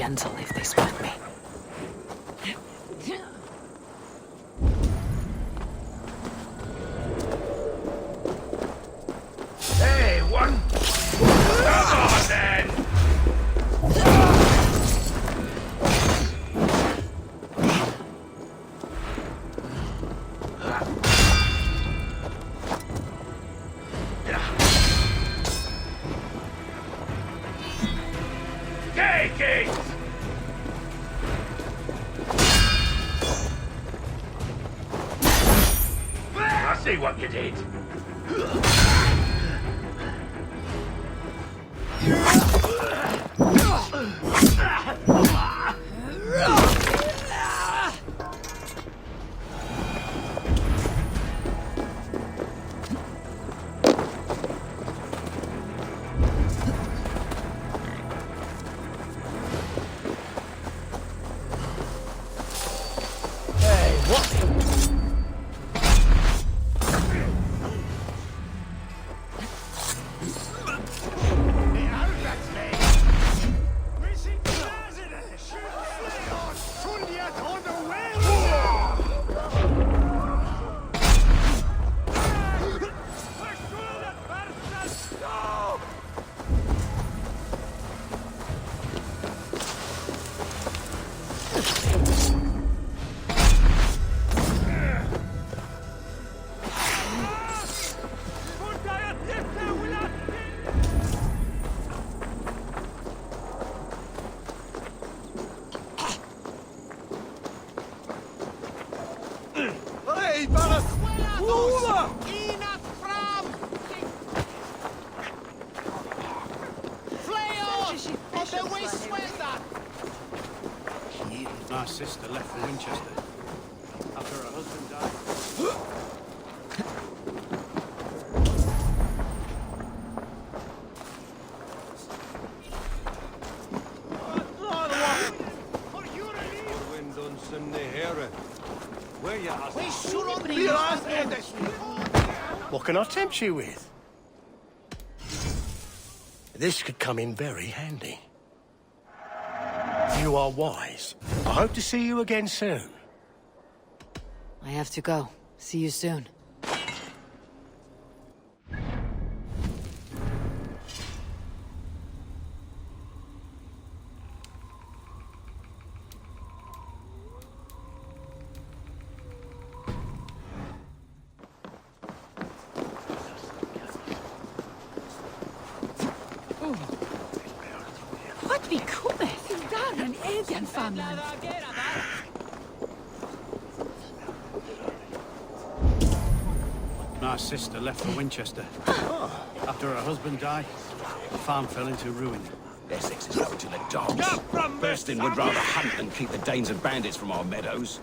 gentle if they spot me. Hey, one! Come on, then! Take it! I see what you did. My sister left for Winchester after her husband died. What can I tempt you with? This could come in very handy. You are wise. I hope to see you again soon. I have to go. See you soon. What vi kommer? Där en egen familj. My sister left for Winchester after her husband died. The farm fell into ruin. Essex is going to the dogs. Bursting would rather hunt than keep the Danes and bandits from our meadows.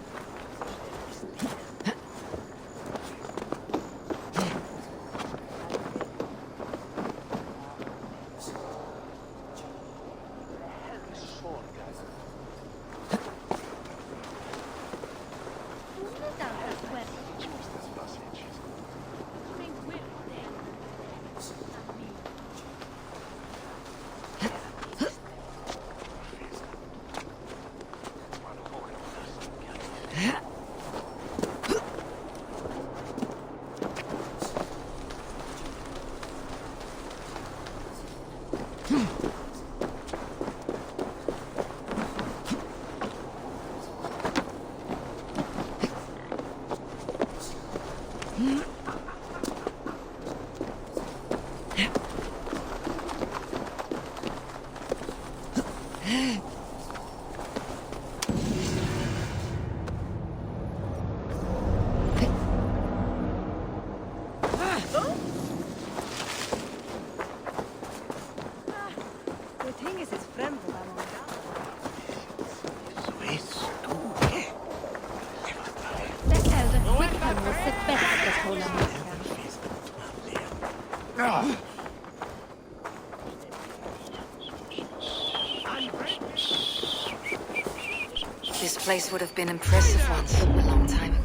This place would have been impressive once, a long time ago.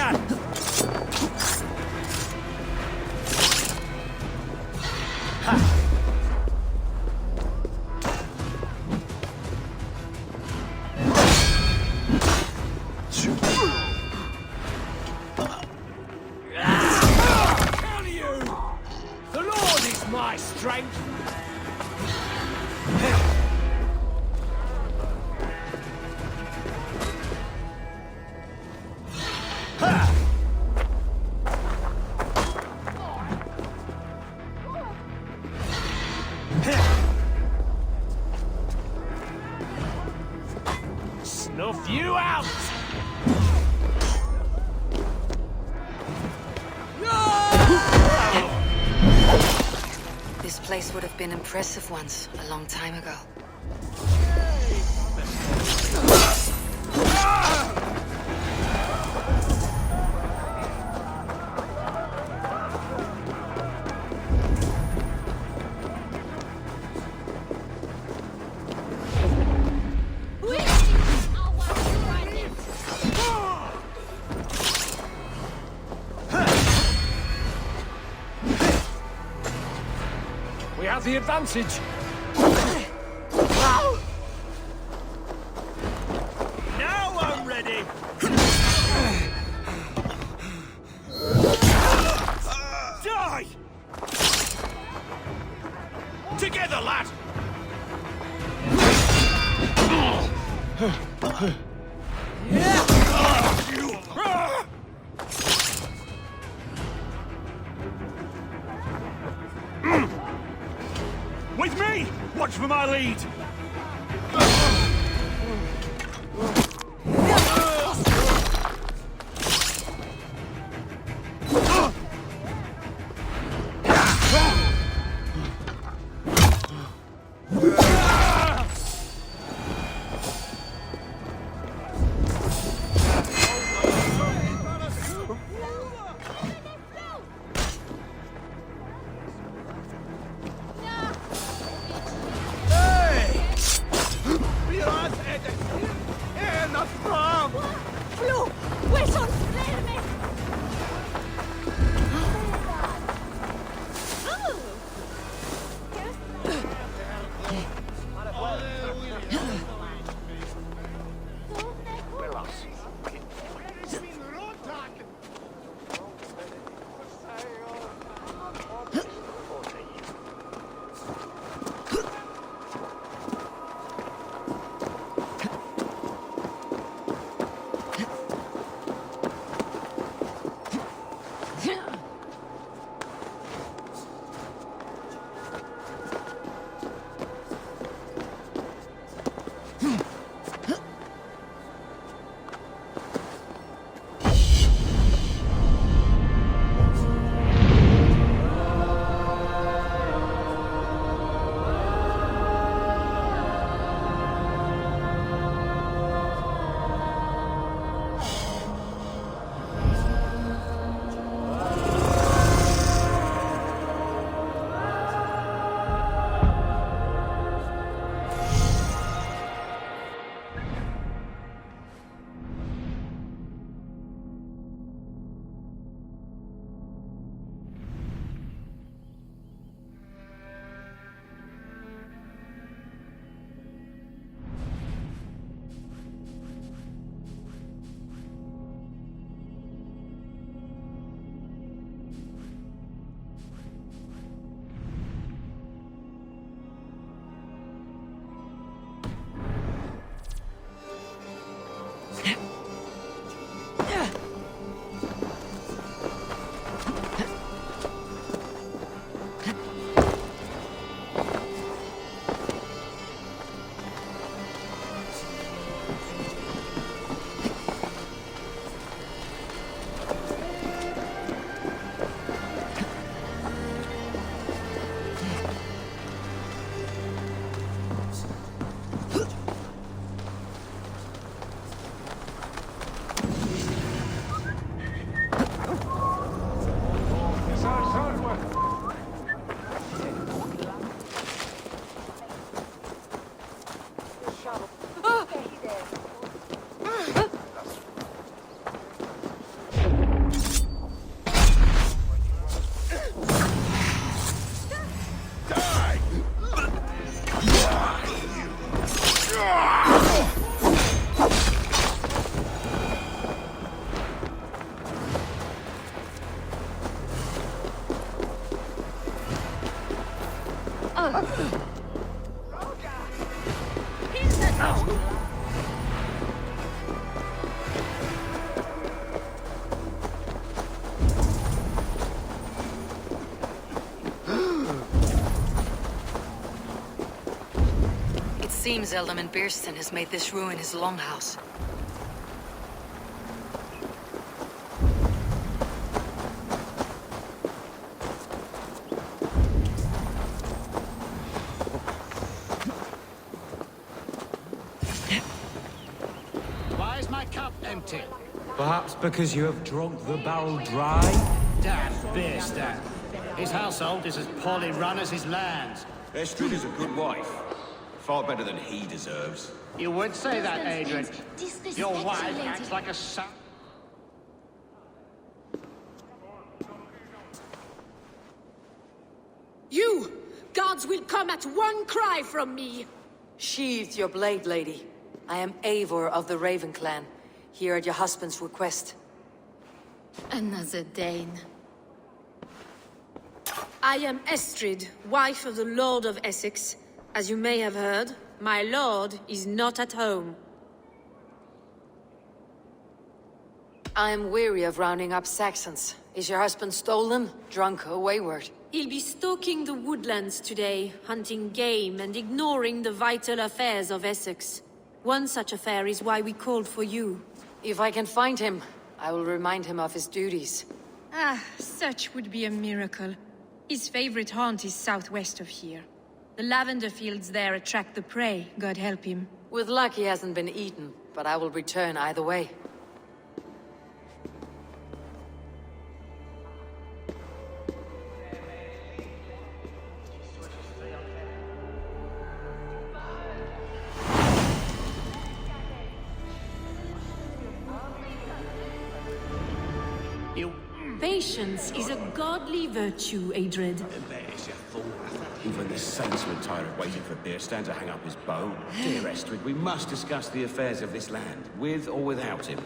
can! Hell you! The Lord is my strength! Snuff you out! This place would have been impressive once, a long time ago. We have the advantage. Now I'm ready! Die! Together, lad! With me! Watch for my lead! Hey! It seems Alderman Beerston has made this ruin his longhouse. Why is my cup empty? Perhaps because you have drunk the barrel dry? Damn Beerstan. His household is as poorly run as his lands. Estrid is a good wife. Far better than he deserves. You would say that, Adrian. Your wife acts like a son. You! Guards will come at one cry from me! Sheathe your blade, lady. I am Eivor of the Raven clan, here at your husband's request. Another Dane. I am Estrid, wife of the Lord of Essex. As you may have heard, my lord is not at home. I am weary of rounding up Saxons. Is your husband stolen, drunk, or wayward? He'll be stalking the woodlands today, hunting game and ignoring the vital affairs of Essex. One such affair is why we called for you. If I can find him, I will remind him of his duties. Ah, such would be a miracle. His favorite haunt is southwest of here. The lavender fields there attract the prey, God help him. With luck, he hasn't been eaten, but I will return either way. Patience is a godly virtue, Adred. Even the saints would tire of waiting for Beerstan to hang up his bow. Dear Estrid, we must discuss the affairs of this land, with or without him.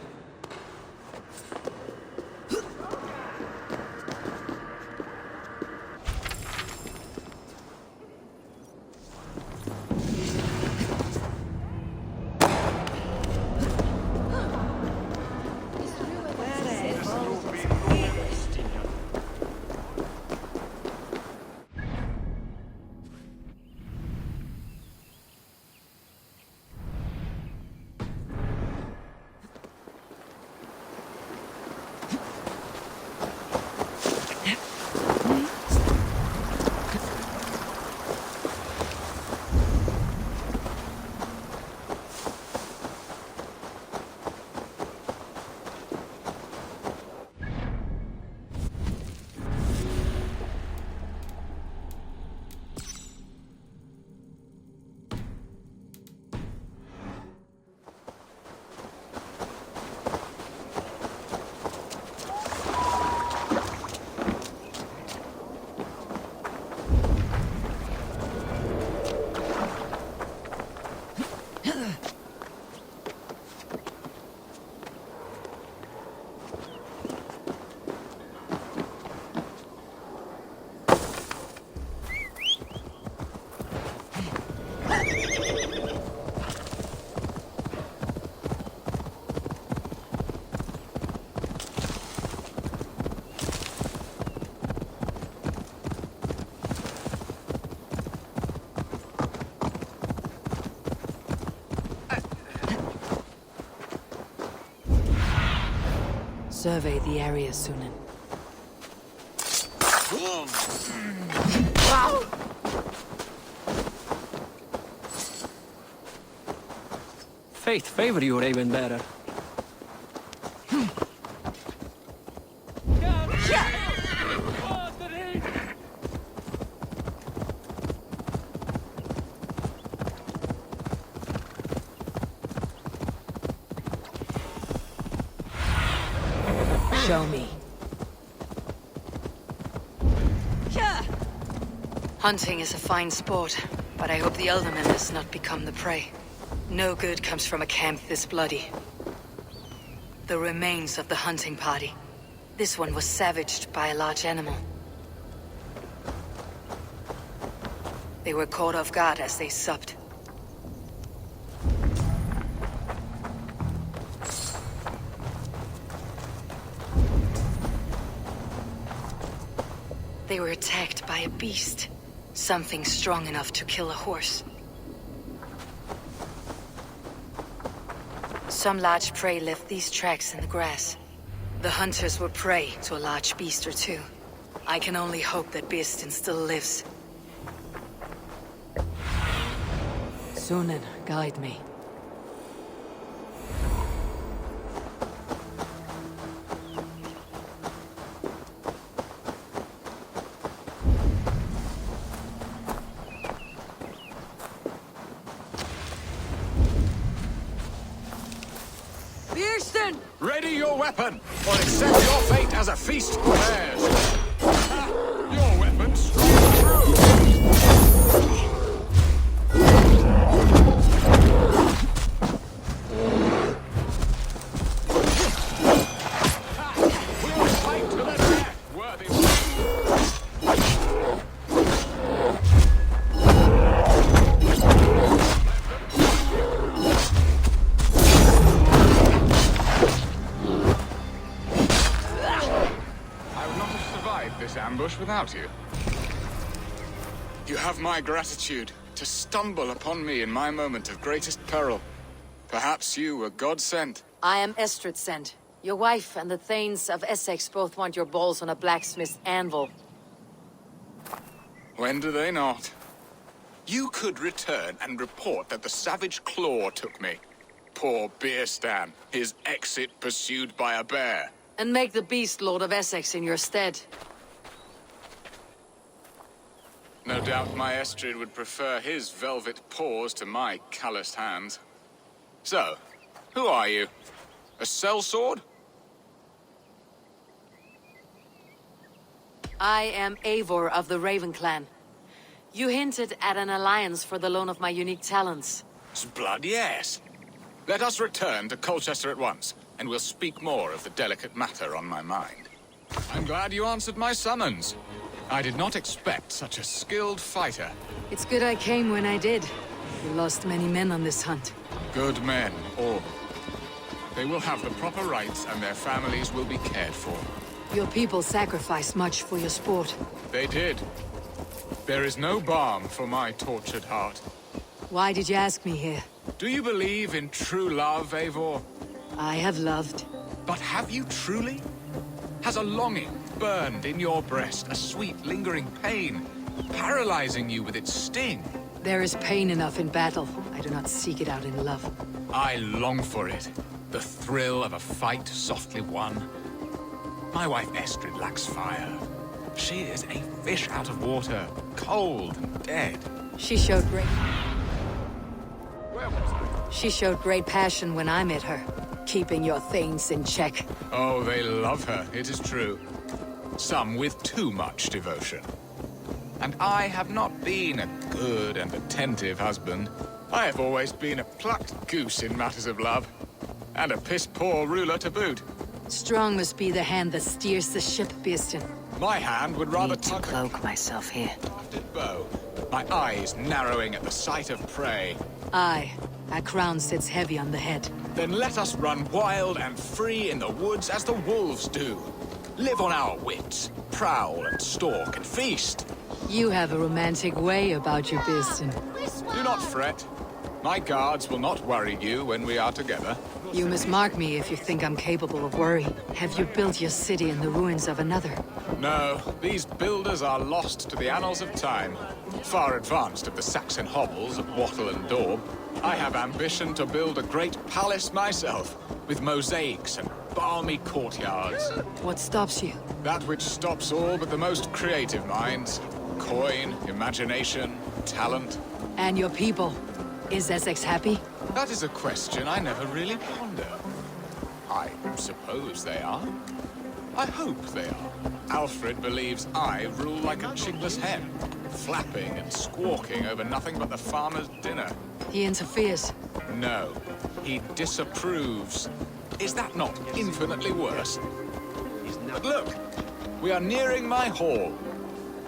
Survey the area, Sunan. Faith favor you, Raven Bearer. Show me. Hunting is a fine sport, but I hope the Elderman does not become the prey. No good comes from a camp this bloody. The remains of the hunting party. This one was savaged by a large animal. They were caught off guard as they supped. They were attacked by a beast. Something strong enough to kill a horse. Some large prey left these tracks in the grass. The hunters were prey to a large beast or two. I can only hope that Birsten still lives. Sunan, guide me. Birsten! Ready your weapon, or accept your fate as a feast for bears. Your weapon strikes true. We'll fight to the death, worthy one. This ambush without you. You have my gratitude to stumble upon me in my moment of greatest peril. Perhaps you were God-sent. I am Estrid sent. Your wife and the Thanes of Essex both want your balls on a blacksmith's anvil. When do they not? You could return and report that the savage Claw took me. Poor Beerstan, his exit pursued by a bear. And make the beast Lord of Essex in your stead. No doubt my Estrid would prefer his velvet paws to my calloused hands. So, who are you? A sellsword? I am Eivor of the Raven Clan. You hinted at an alliance for the loan of my unique talents. Blood, yes. Let us return to Colchester at once, and we'll speak more of the delicate matter on my mind. I'm glad you answered my summons. I did not expect such a skilled fighter. It's good I came when I did. We lost many men on this hunt. Good men, all. They will have the proper rights and their families will be cared for. Your people sacrificed much for your sport. They did. There is no balm for my tortured heart. Why did you ask me here? Do you believe in true love, Eivor? I have loved. But have you truly? Has a longing burned in your breast, a sweet, lingering pain, paralyzing you with its sting? There is pain enough in battle. I do not seek it out in love. I long for it. The thrill of a fight softly won. My wife Estrid lacks fire. She is a fish out of water, cold and dead. She showed great... Where was I? She showed great passion when I met her, keeping your things in check. Oh, they love her, it is true. Some with too much devotion. And I have not been a good and attentive husband. I have always been a plucked goose in matters of love. And a piss-poor ruler to boot. Strong must be the hand that steers the ship, Birsten. My hand would rather Need to tug a cloak myself here. crafted bow, my eyes narrowing at the sight of prey. Aye, a crown sits heavy on the head. Then let us run wild and free in the woods as the wolves do. Live on our wits, prowl and stalk and feast. You have a romantic way about you, Birsten. Do not fret. My guards will not worry you when we are together. You must mark me if you think I'm capable of worry. Have you built your city in the ruins of another? No, these builders are lost to the annals of time. Far advanced of the Saxon hovels of Wattle and Daub. I have ambition to build a great palace myself, with mosaics and balmy courtyards. What stops you? That which stops all but the most creative minds. Coin, imagination, talent. And your people? Is Essex happy? That is a question I never really ponder. I suppose they are. I hope they are. Alfred believes I rule like a chickless hen, flapping and squawking over nothing but the farmer's dinner. He interferes. No, he disapproves. Is that not infinitely worse? But look, we are nearing my hall.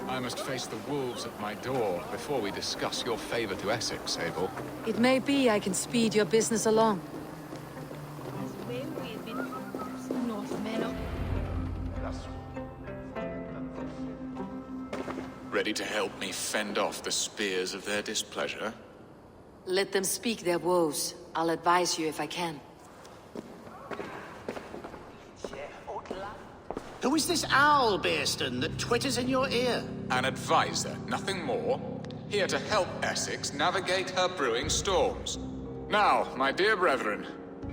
I must face the wolves at my door before we discuss your favor to Essex, Abel. It may be I can speed your business along. Ready to help me fend off the spears of their displeasure? Let them speak their woes. I'll advise you if I can. Who is this owl, Bearston, that twitters in your ear? An advisor, nothing more. Here to help Essex navigate her brewing storms. Now, my dear brethren,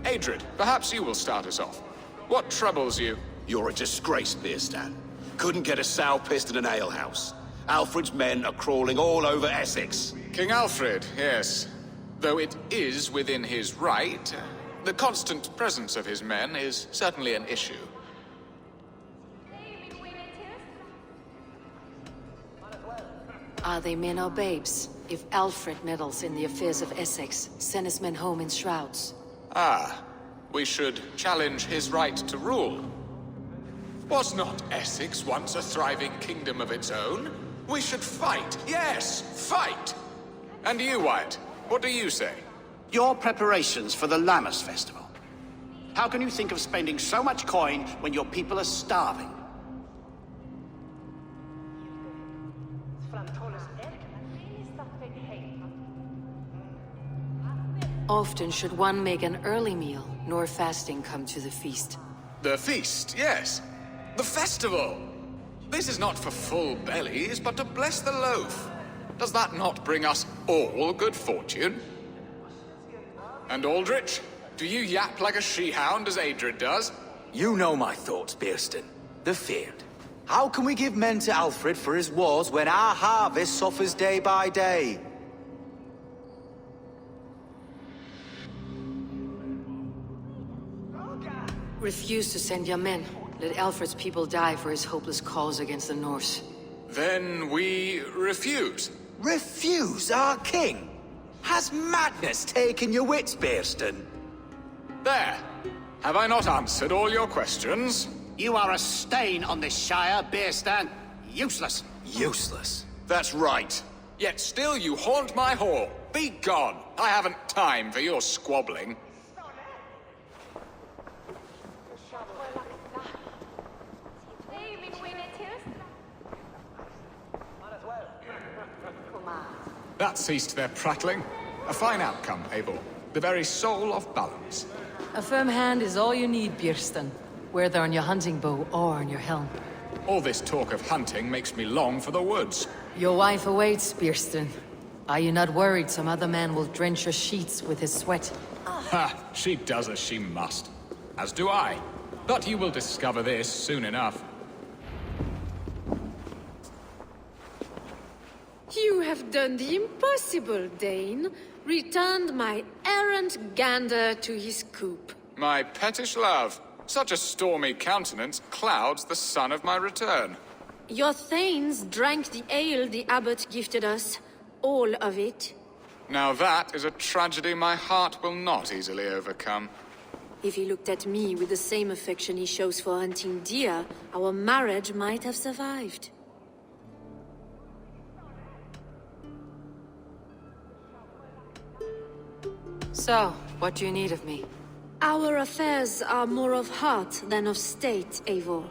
Adrid, perhaps you will start us off. What troubles you? You're a disgrace, Beerstan. Couldn't get a sow pissed in an alehouse. Alfred's men are crawling all over Essex. King Alfred, yes. Though it is within his right, the constant presence of his men is certainly an issue. Are they men or babes? If Alfred meddles in the affairs of Essex, send his men home in shrouds. Ah, we should challenge his right to rule. Was not Essex once a thriving kingdom of its own? We should fight, yes, fight! And you, Wyatt, what do you say? Your preparations for the Lammas festival. How can you think of spending so much coin when your people are starving? Often should one make an early meal, nor fasting come to the feast. The feast, yes. The festival! This is not for full bellies, but to bless the loaf. Does that not bring us all good fortune? And Aldrich, do you yap like a she-hound as Adrid does? You know my thoughts, Bearston. The feared. How can we give men to Alfred for his wars when our harvest suffers day by day? Refuse to send your men. Let Alfred's people die for his hopeless cause against the Norse. Then we refuse. Refuse our king? Has madness taken your wits, Bearston? There. Have I not answered all your questions? You are a stain on this shire, Bearstan. Useless. Useless. That's right. Yet still you haunt my hall. Be gone. I haven't time for your squabbling. That ceased their prattling. A fine outcome, Abel. The very soul of balance. A firm hand is all you need, Björsten. Whether on your hunting bow or on your helm. All this talk of hunting makes me long for the woods. Your wife awaits, Björsten. Are you not worried some other man will drench your sheets with his sweat? Ha! She does as she must. As do I. But you will discover this soon enough. You have done the impossible, Dane. Returned my errant gander to his coop. My pettish love. Such a stormy countenance clouds the sun of my return. Your thanes drank the ale the abbot gifted us. All of it. Now that is a tragedy my heart will not easily overcome. If he looked at me with the same affection he shows for hunting deer, our marriage might have survived. So, what do you need of me? Our affairs are more of heart than of state, Eivor.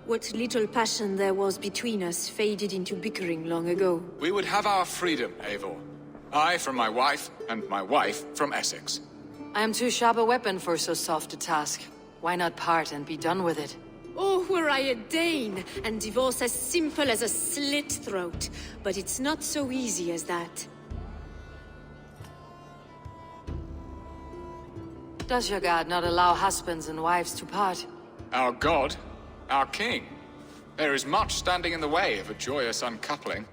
What little passion there was between us faded into bickering long ago. We would have our freedom, Eivor. I from my wife, and my wife from Essex. I am too sharp a weapon for so soft a task. Why not part and be done with it? Oh, were I a Dane, and divorce as simple as a slit throat. But it's not so easy as that. Does your god not allow husbands and wives to part? Our god? Our king? There is much standing in the way of a joyous uncoupling.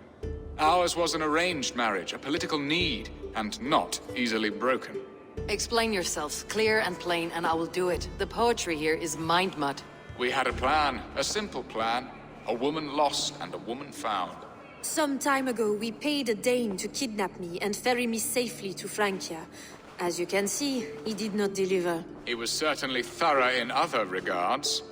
Ours was an arranged marriage, a political need, and not easily broken. Explain yourselves, clear and plain, and I will do it. The poetry here is mind mud. We had a plan, a simple plan. A woman lost and a woman found. Some time ago, we paid a Dane to kidnap me and ferry me safely to Francia. As you can see, he did not deliver. He was certainly thorough in other regards.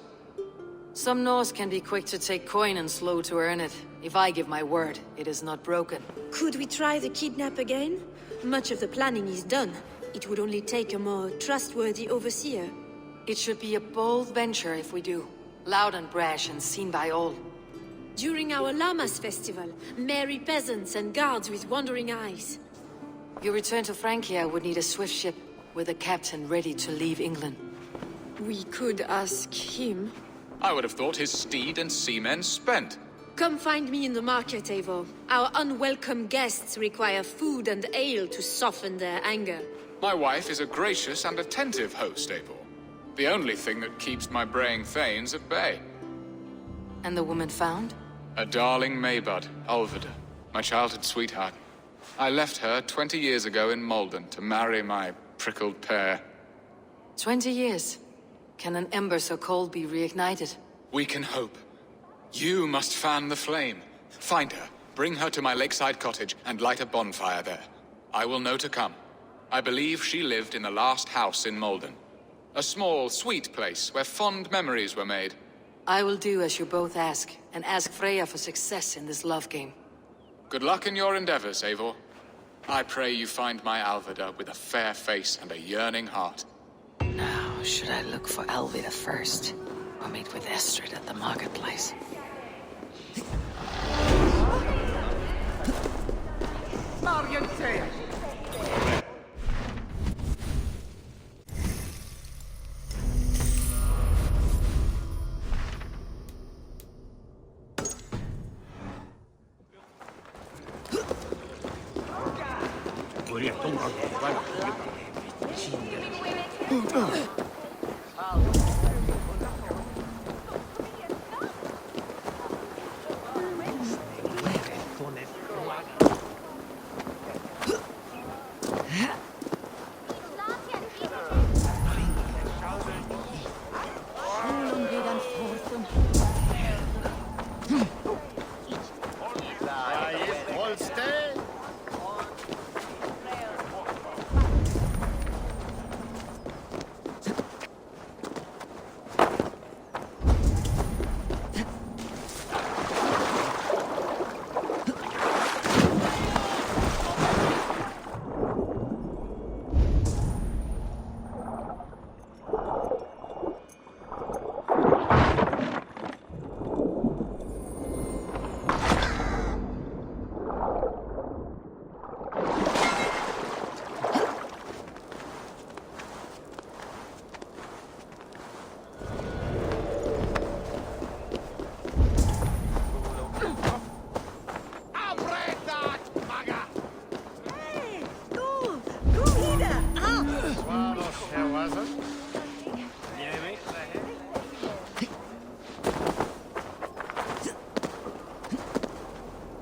Some Norse can be quick to take coin and slow to earn it. If I give my word, it is not broken. Could we try the kidnap again? Much of the planning is done. It would only take a more trustworthy overseer. It should be a bold venture if we do. Loud and brash and seen by all. During our Llamas festival, merry peasants and guards with wandering eyes. Your return to Francia would need a swift ship, with a captain ready to leave England. We could ask him. I would have thought his steed and seamen spent. Come find me in the market, Eivor. Our unwelcome guests require food and ale to soften their anger. My wife is a gracious and attentive host, Eivor. The only thing that keeps my braying thanes at bay. And the woman found? A darling Maybud, Ulvida, my childhood sweetheart. I left her 20 years ago in Malden to marry my prickled pear. 20 years? Can an ember so cold be reignited? We can hope. You must fan the flame. Find her, bring her to my lakeside cottage, and light a bonfire there. I will know to come. I believe she lived in the last house in Malden. A small, sweet place where fond memories were made. I will do as you both ask, and ask Freya for success in this love game. Good luck in your endeavors, Eivor. I pray you find my Alvida with a fair face and a yearning heart. Now, should I look for Alvida first, or meet with Estrid at the marketplace?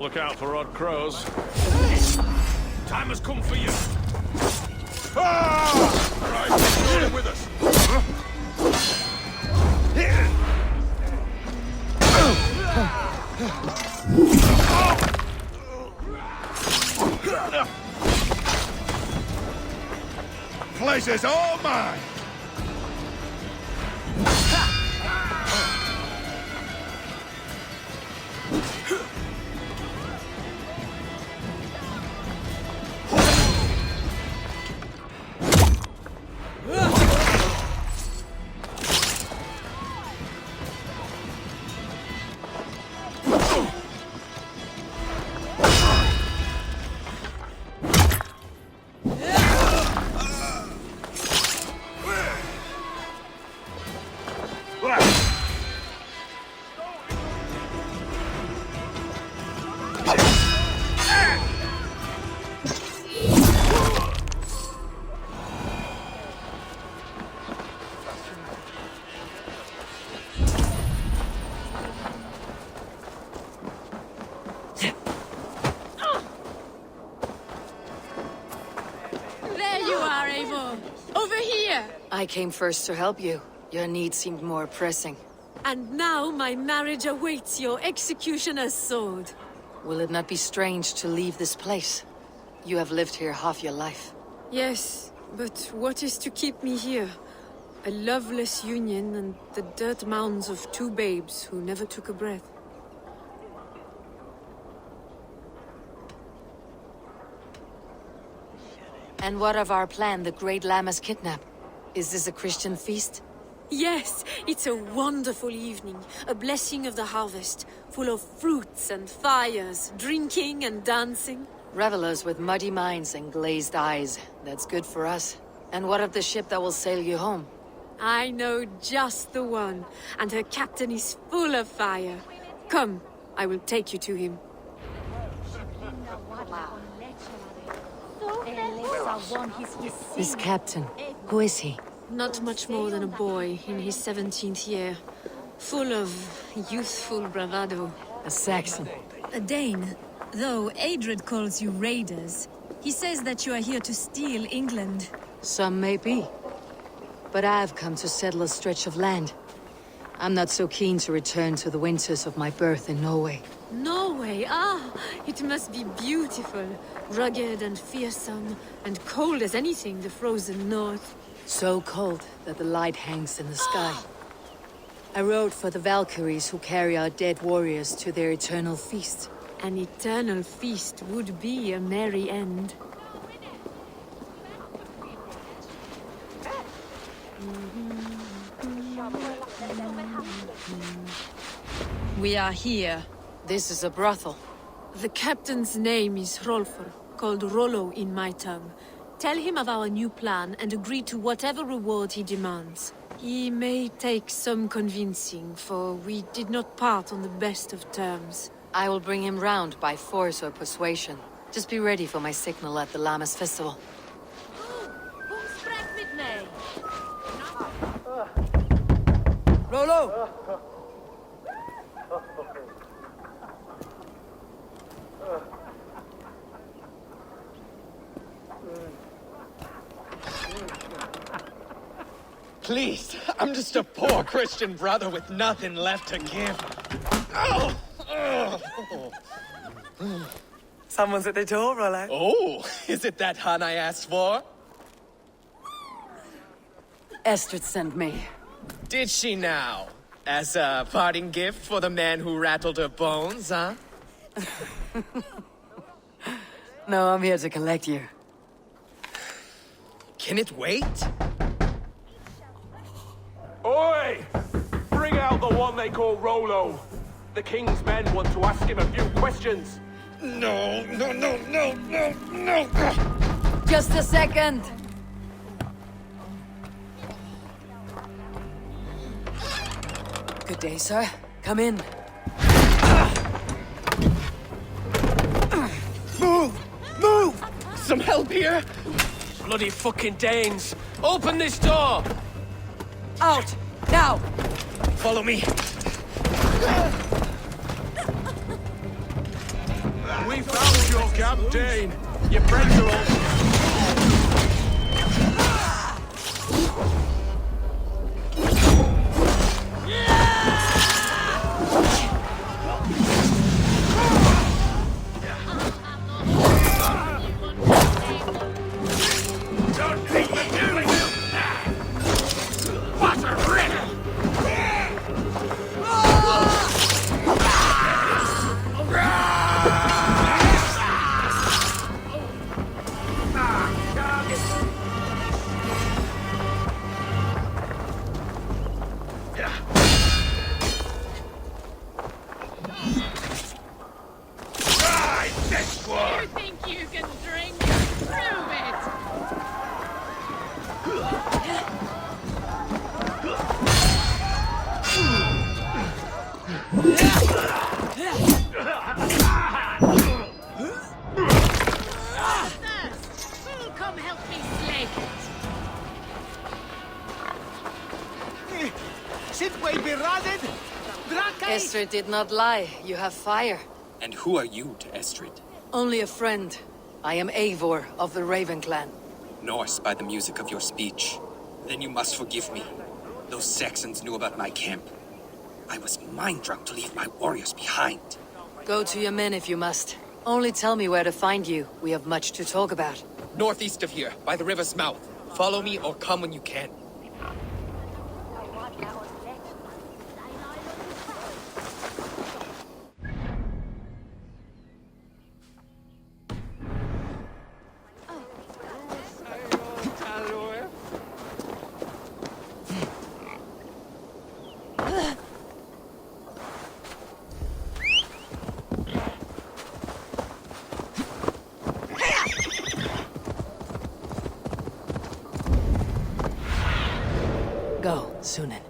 Look out for odd crows. Time has come for you. Ah! All right, you're with us. Place is all mine. I came first to help you. Your need seemed more pressing. And now my marriage awaits your executioner's sword. Will it not be strange to leave this place? You have lived here half your life. Yes, but what is to keep me here? A loveless union and the dirt mounds of two babes who never took a breath. And what of our plan, the Great Lammas kidnap? Is this a Christian feast? Yes, it's a wonderful evening, a blessing of the harvest, full of fruits and fires, drinking and dancing. Revelers with muddy minds and glazed eyes. That's good for us. And what of the ship that will sail you home? I know just the one, and her captain is full of fire. Come, I will take you to him. This captain, who is he? Not much more than a boy in his 17th year, full of youthful bravado. A Saxon. A Dane, though Adred calls you raiders. He says that you are here to steal England. Some may be. But I've come to settle a stretch of land. I'm not so keen to return to the winters of my birth in Norway. Norway, it must be beautiful. Rugged and fearsome, and cold as anything the frozen north. So cold that the light hangs in the sky. I rode for the Valkyries who carry our dead warriors to their eternal feast. An eternal feast would be a merry end. We are here. This is a brothel. The captain's name is Rolfr, called Rollo in my tongue. Tell him of our new plan and agree to whatever reward he demands. He may take some convincing, for we did not part on the best of terms. I will bring him round by force or persuasion. Just be ready for my signal at the Lammas festival. Rollo! Please, I'm just a poor Christian brother with nothing left to give. Oh! Someone's at the door, Rollo. Oh, is it that hun I asked for? Estrid sent me. Did she now? As a parting gift for the man who rattled her bones, huh? No, I'm here to collect you. Can it wait? Oi! Bring out the one they call Rollo. The king's men want to ask him a few questions. No. Just a second. Good day, sir. Come in. Move! Some help here? Bloody fucking Danes! Open this door! Out! Now! Follow me. We found your captain. Your friends are all... You think you can drink? Prove it! Who'll come help me slake it? Should we be ratted? Estrid did not lie. You have fire. And who are you to Estrid? Only a friend. I am Eivor of the Raven clan. Norse by the music of your speech. Then you must forgive me. Those Saxons knew about my camp. I was mind-drunk to leave my warriors behind. Go to your men if you must. Only tell me where to find you. We have much to talk about. Northeast of here, by the river's mouth. Follow me or come when you can. Sunan.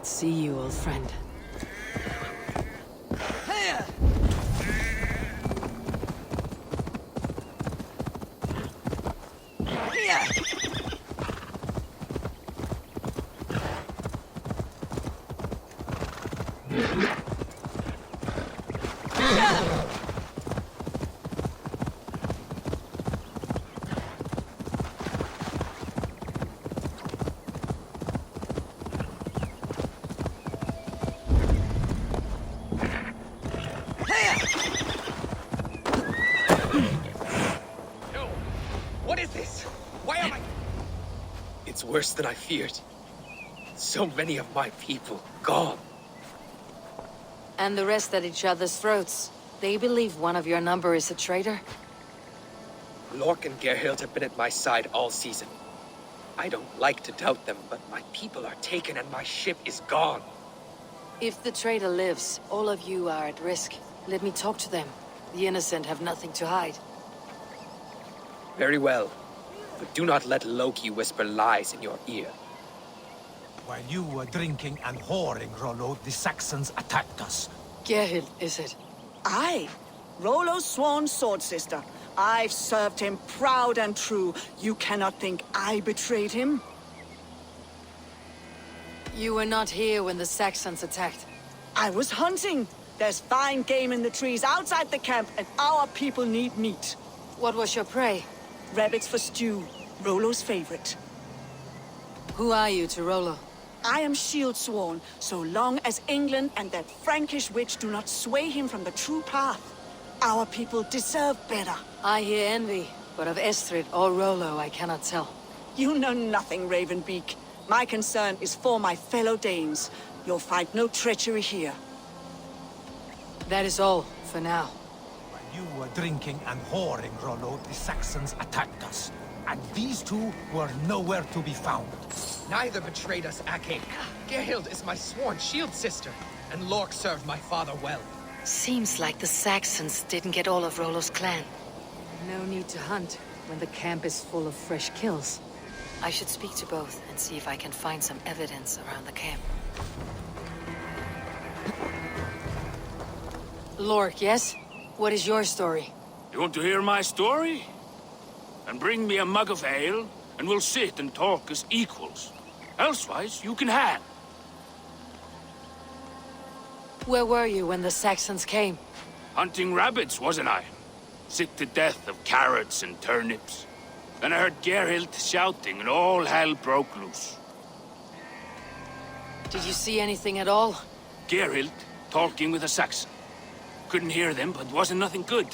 See you, old friend. It's worse than I feared. So many of my people gone. And the rest at each other's throats. They believe one of your number is a traitor? Lork and Gerhild have been at my side all season. I don't like to doubt them, but my people are taken and my ship is gone. If the traitor lives, all of you are at risk. Let me talk to them. The innocent have nothing to hide. Very well. But do not let Loki whisper lies in your ear. While you were drinking and whoring, Rollo, the Saxons attacked us. Gerhild, is it? Aye. Rollo's sworn sword sister. I've served him proud and true. You cannot think I betrayed him? You were not here when the Saxons attacked. I was hunting. There's fine game in the trees outside the camp, and our people need meat. What was your prey? Rabbits for stew. Rollo's favorite. Who are you to Rollo? I am shield sworn, so long as England and that Frankish witch do not sway him from the true path. Our people deserve better. I hear envy, but of Estrid or Rollo I cannot tell. You know nothing, Ravenbeak. My concern is for my fellow Danes. You'll find no treachery here. That is all, for now. While you were drinking and whoring, Rollo, the Saxons attacked us. And these two were nowhere to be found. Neither betrayed us, Ake. Gerhild is my sworn shield sister, and Lork served my father well. Seems like the Saxons didn't get all of Rollo's clan. No need to hunt when the camp is full of fresh kills. I should speak to both and see if I can find some evidence around the camp. Lork, yes? What is your story? You want to hear my story? And bring me a mug of ale, and we'll sit and talk as equals. Elsewise, you can hang. Where were you when the Saxons came? Hunting rabbits, wasn't I? Sick to death of carrots and turnips. Then I heard Gerhild shouting, and all hell broke loose. Did you see anything at all? Gerhild talking with a Saxon. Couldn't hear them, but wasn't nothing good.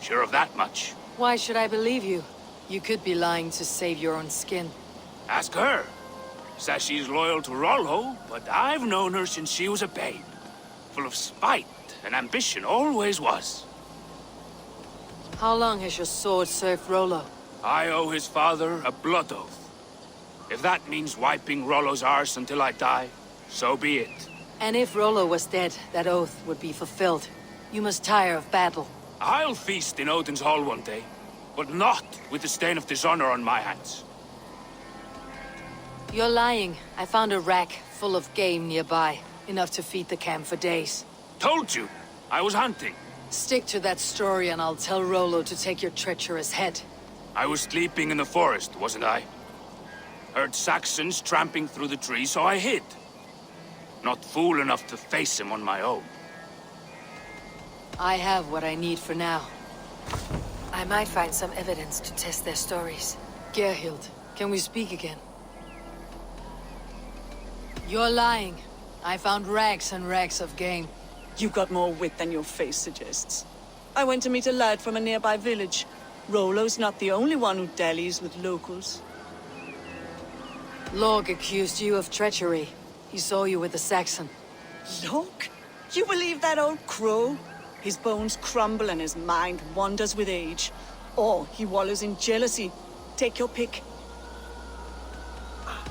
Sure of that much. Why should I believe you? You could be lying to save your own skin. Ask her. Says she's loyal to Rollo, but I've known her since she was a babe. Full of spite and ambition, always was. How long has your sword served Rollo? I owe his father a blood oath. If that means wiping Rollo's arse until I die, so be it. And if Rollo was dead, that oath would be fulfilled. You must tire of battle. I'll feast in Odin's hall one day, but not with the stain of dishonor on my hands. You're lying. I found a rack full of game nearby, enough to feed the camp for days. Told you, I was hunting. Stick to that story and I'll tell Rollo to take your treacherous head. I was sleeping in the forest, wasn't I? Heard Saxons tramping through the trees, so I hid. Not fool enough to face him on my own. I have what I need for now. I might find some evidence to test their stories. Gerhild, can we speak again? You're lying. I found rags and rags of game. You got more wit than your face suggests. I went to meet a lad from a nearby village. Rollo's not the only one who dallies with locals. Lorg accused you of treachery. He saw you with the Saxon. Lorg? You believe that old crow? His bones crumble and his mind wanders with age. Or he wallows in jealousy. Take your pick.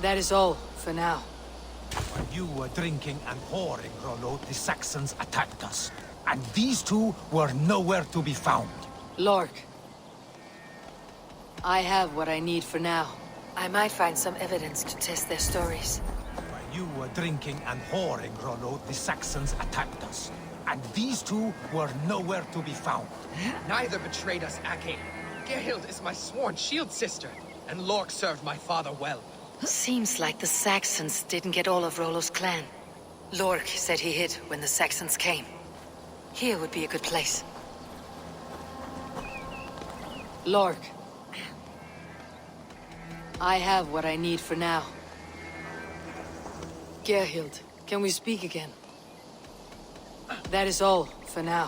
That is all, for now. While you were drinking and whoring, Rollo, the Saxons attacked us. And these two were nowhere to be found. Lorg. I have what I need for now. I might find some evidence to test their stories. While you were drinking and whoring, Rollo, the Saxons attacked us. And these two were nowhere to be found. Neither betrayed us, Ake. Gerhild is my sworn shield sister, and Lork served my father well. Seems like the Saxons didn't get all of Rollo's clan. Lork said he hid when the Saxons came. Here would be a good place. Lork. I have what I need for now. Gerhild, can we speak again? That is all, for now.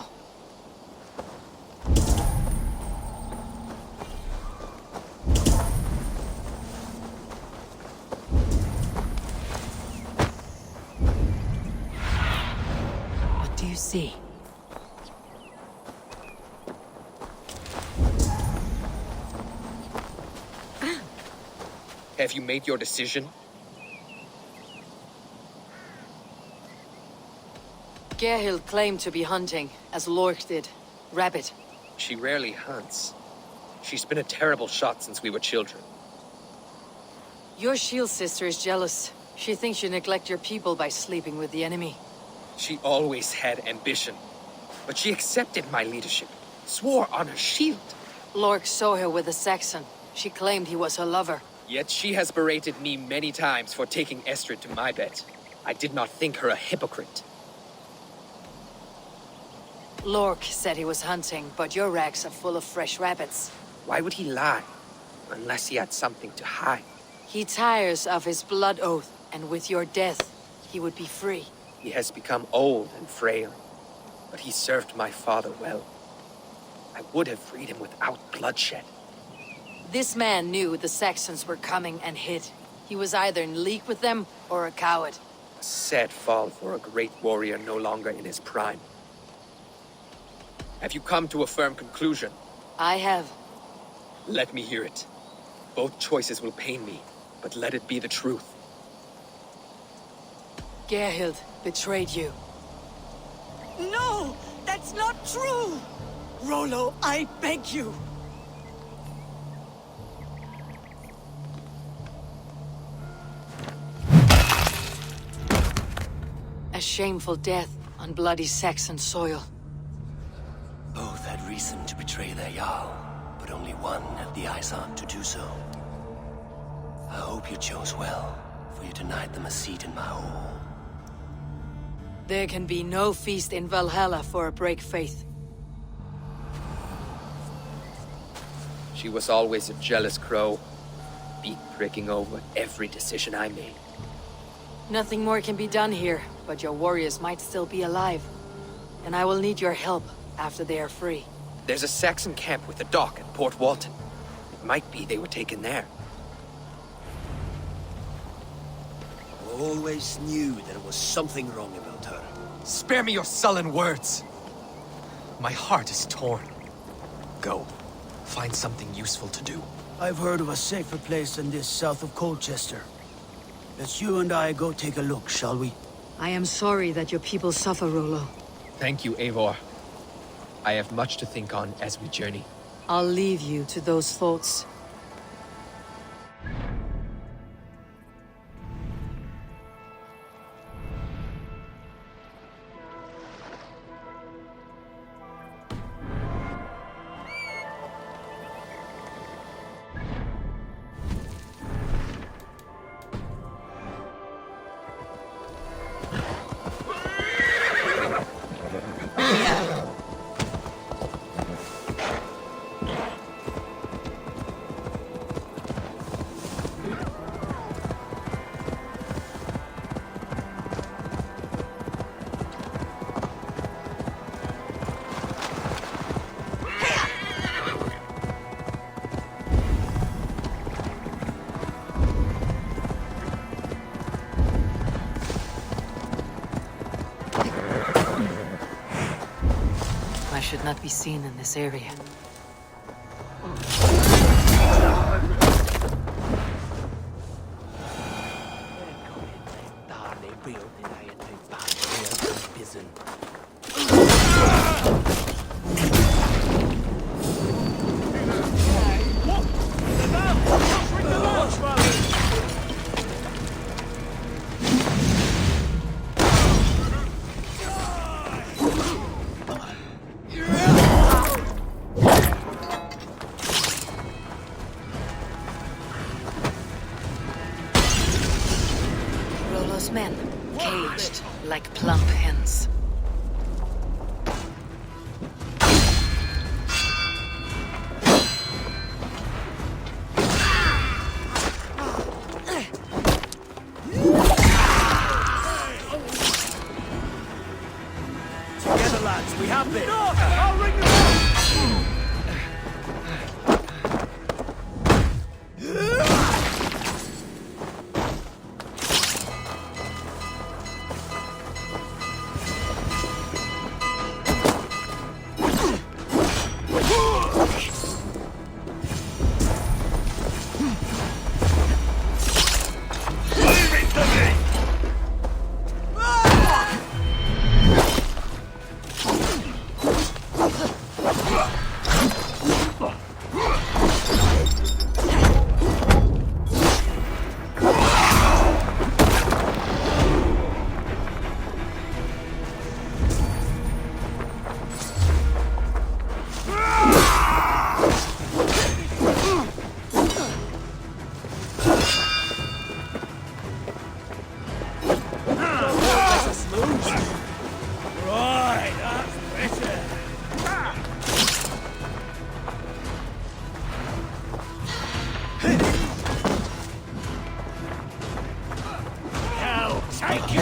What do you see? Have you made your decision? Gerhild claimed to be hunting, as Lork did. Rabbit. She rarely hunts. She's been a terrible shot since we were children. Your shield sister is jealous. She thinks you neglect your people by sleeping with the enemy. She always had ambition. But she accepted my leadership. Swore on her shield. Lork saw her with a Saxon. She claimed he was her lover. Yet she has berated me many times for taking Estrid to my bed. I did not think her a hypocrite. Lork said he was hunting, but your racks are full of fresh rabbits. Why would he lie? Unless he had something to hide. He tires of his blood oath, and with your death, he would be free. He has become old and frail, but he served my father well. I would have freed him without bloodshed. This man knew the Saxons were coming and hid. He was either in league with them or a coward. A sad fall for a great warrior no longer in his prime. Have you come to a firm conclusion? I have. Let me hear it. Both choices will pain me, but let it be the truth. Gerhild betrayed you. No! That's not true! Rollo, I beg you! A shameful death on bloody Saxon soil. Both had reason to betray their Jarl, but only one had the eyesight to do so. I hope you chose well, for you denied them a seat in my hall. There can be no feast in Valhalla for a break faith. She was always a jealous crow, beak pricking over every decision I made. Nothing more can be done here, but your warriors might still be alive. And I will need your help after they are free. There's a Saxon camp with a dock at Port Walton. It might be they were taken there. I always knew there was something wrong about her. Spare me your sullen words. My heart is torn. Go. Find something useful to do. I've heard of a safer place than this south of Colchester. Let's you and I go take a look, shall we? I am sorry that your people suffer, Rollo. Thank you, Eivor. I have much to think on as we journey. I'll leave you to those thoughts. should not be seen in this area. Rollo's men, caged like plump hens. Together, lads, we have this! I'll ring the Take you!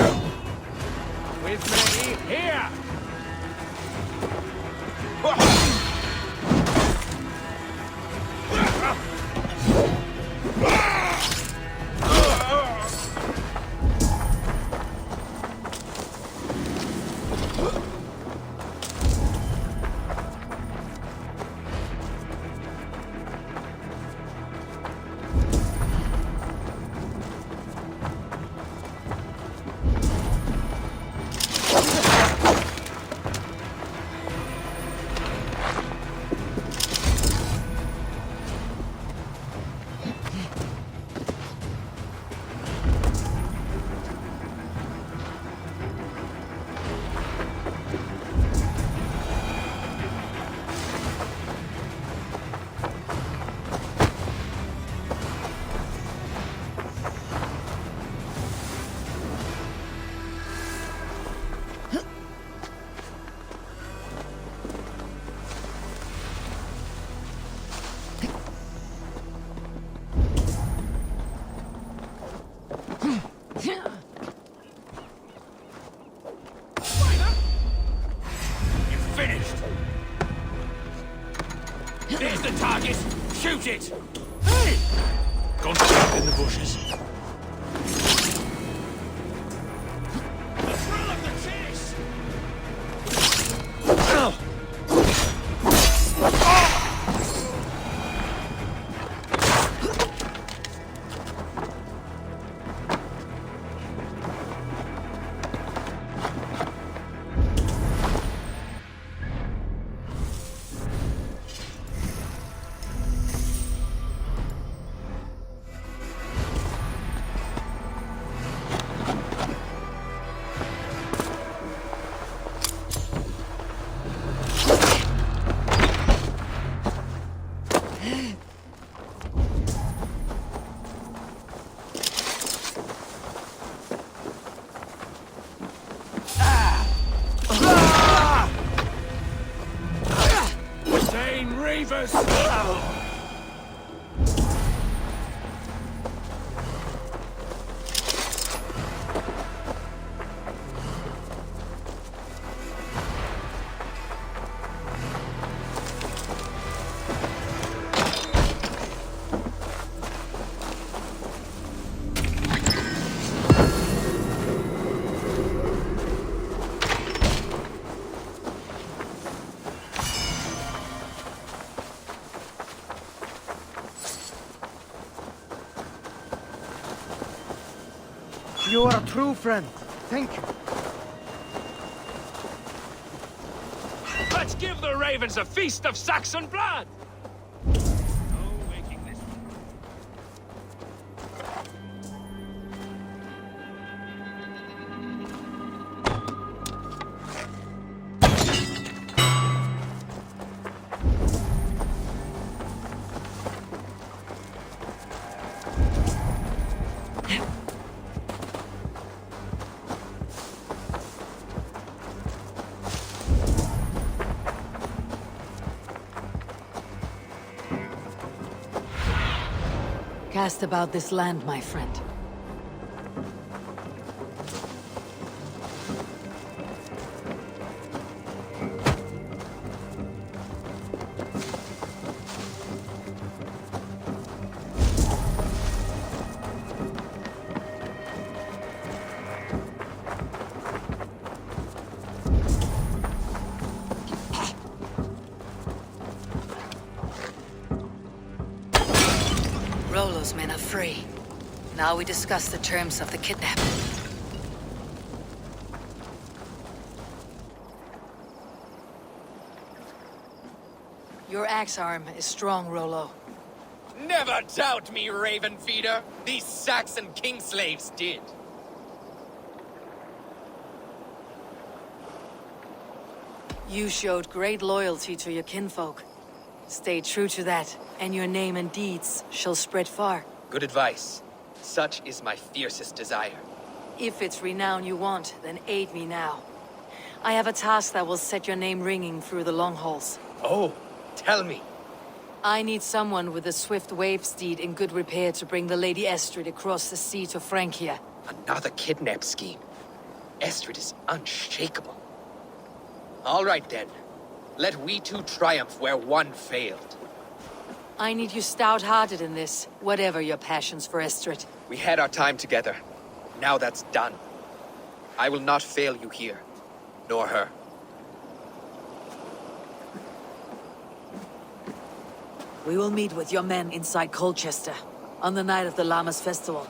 With me, here! There's the target! Shoot it! Hey! Gone trap in the bushes. The thrill of the chase! You are a true friend. Thank you. Let's give the ravens a feast of Saxon blood! Cast about this land, my friend. Rollo's men are free. Now we discuss the terms of the kidnap. Your axe arm is strong, Rollo. Never doubt me, Raven Feeder. These Saxon king slaves did. You showed great loyalty to your kinfolk. Stay true to that, and your name and deeds shall spread far. Good advice. Such is my fiercest desire. If it's renown you want, then aid me now. I have a task that will set your name ringing through the long halls. Oh, tell me. I need someone with a swift wave steed in good repair to bring the Lady Estrid across the sea to Francia. Another kidnap scheme. Estrid is unshakable. All right then. Let we two triumph where one failed. I need you stout-hearted in this, whatever your passions for Estrid. We had our time together. Now that's done. I will not fail you here, nor her. We will meet with your men inside Colchester, on the night of the Lammas festival.